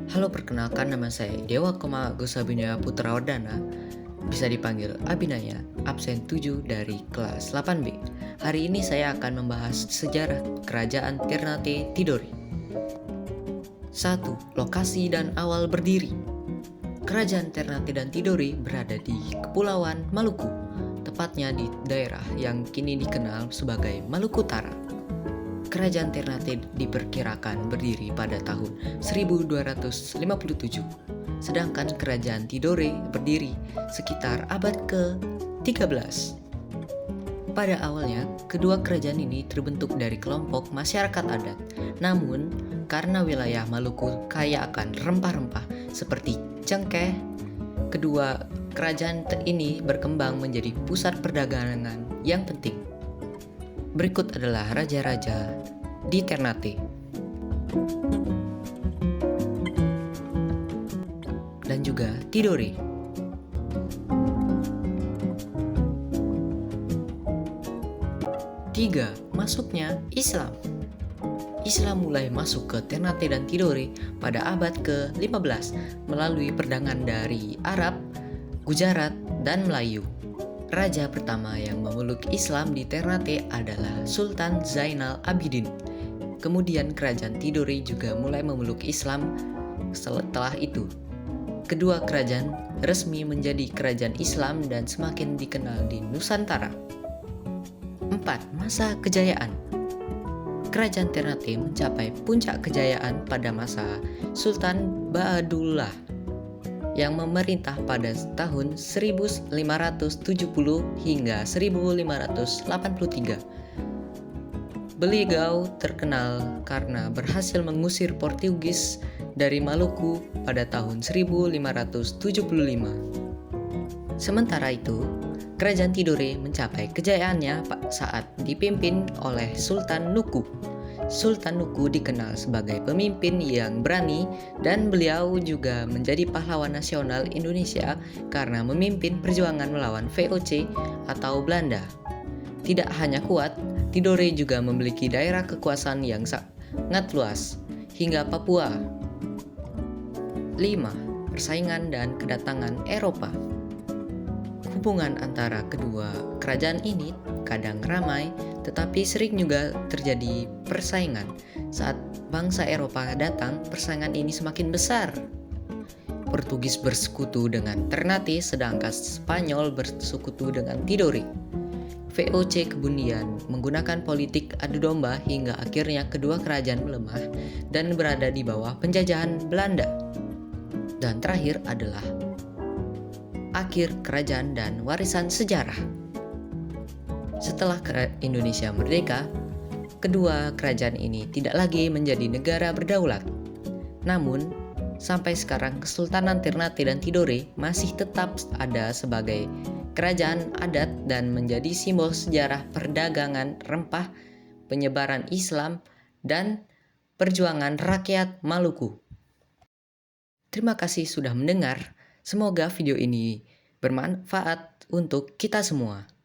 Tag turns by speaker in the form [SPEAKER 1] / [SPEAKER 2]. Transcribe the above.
[SPEAKER 1] Halo, perkenalkan nama saya Dewa Koma Gosabinaya Putrawardana, bisa dipanggil Abinaya, absen 7 dari kelas 8B. Hari ini saya akan membahas sejarah Kerajaan Ternate Tidore. 1. Lokasi dan awal berdiri. Kerajaan Ternate dan Tidore berada di Kepulauan Maluku, tepatnya di daerah yang kini dikenal sebagai Maluku Utara. Kerajaan Ternate diperkirakan berdiri pada tahun 1257, sedangkan Kerajaan Tidore berdiri sekitar abad ke-13. Pada awalnya, kedua kerajaan ini terbentuk dari kelompok masyarakat adat. Namun, karena wilayah Maluku kaya akan rempah-rempah seperti cengkeh, kedua kerajaan ini berkembang menjadi pusat perdagangan yang penting. Berikut adalah raja-raja di Ternate dan juga Tidore. 3. Masuknya Islam. Islam mulai masuk ke Ternate dan Tidore pada abad ke-15 melalui perdagangan dari Arab, Gujarat, dan Melayu. Raja pertama yang memeluk Islam di Ternate adalah Sultan Zainal Abidin. Kemudian kerajaan Tidore juga mulai memeluk Islam setelah itu. Kedua kerajaan resmi menjadi kerajaan Islam dan semakin dikenal di Nusantara. 4. Masa kejayaan. Kerajaan Ternate mencapai puncak kejayaan pada masa Sultan Baadullah yang memerintah pada tahun 1570 hingga 1583. Beliau terkenal karena berhasil mengusir Portugis dari Maluku pada tahun 1575. Sementara itu, Kerajaan Tidore mencapai kejayaannya saat dipimpin oleh Sultan Nuku. Sultan Nuku dikenal sebagai pemimpin yang berani dan beliau juga menjadi pahlawan nasional Indonesia karena memimpin perjuangan melawan VOC atau Belanda. Tidak hanya kuat, Tidore juga memiliki daerah kekuasaan yang sangat luas, hingga Papua. 5. Persaingan dan kedatangan Eropa. Hubungan antara kedua kerajaan ini kadang ramai, tetapi sering juga terjadi persaingan. Saat bangsa Eropa datang, persaingan ini semakin besar. Portugis bersekutu dengan Ternate, sedangkan Spanyol bersekutu dengan Tidore. VOC kemudian menggunakan politik adu domba hingga akhirnya kedua kerajaan melemah dan berada di bawah penjajahan Belanda. Dan terakhir adalah akhir kerajaan dan warisan sejarah. Setelah Indonesia merdeka, kedua kerajaan ini tidak lagi menjadi negara berdaulat. Namun, sampai sekarang Kesultanan Ternate dan Tidore masih tetap ada sebagai kerajaan adat dan menjadi simbol sejarah perdagangan rempah, penyebaran Islam, dan perjuangan rakyat Maluku. Terima kasih sudah mendengar. Semoga video ini bermanfaat untuk kita semua.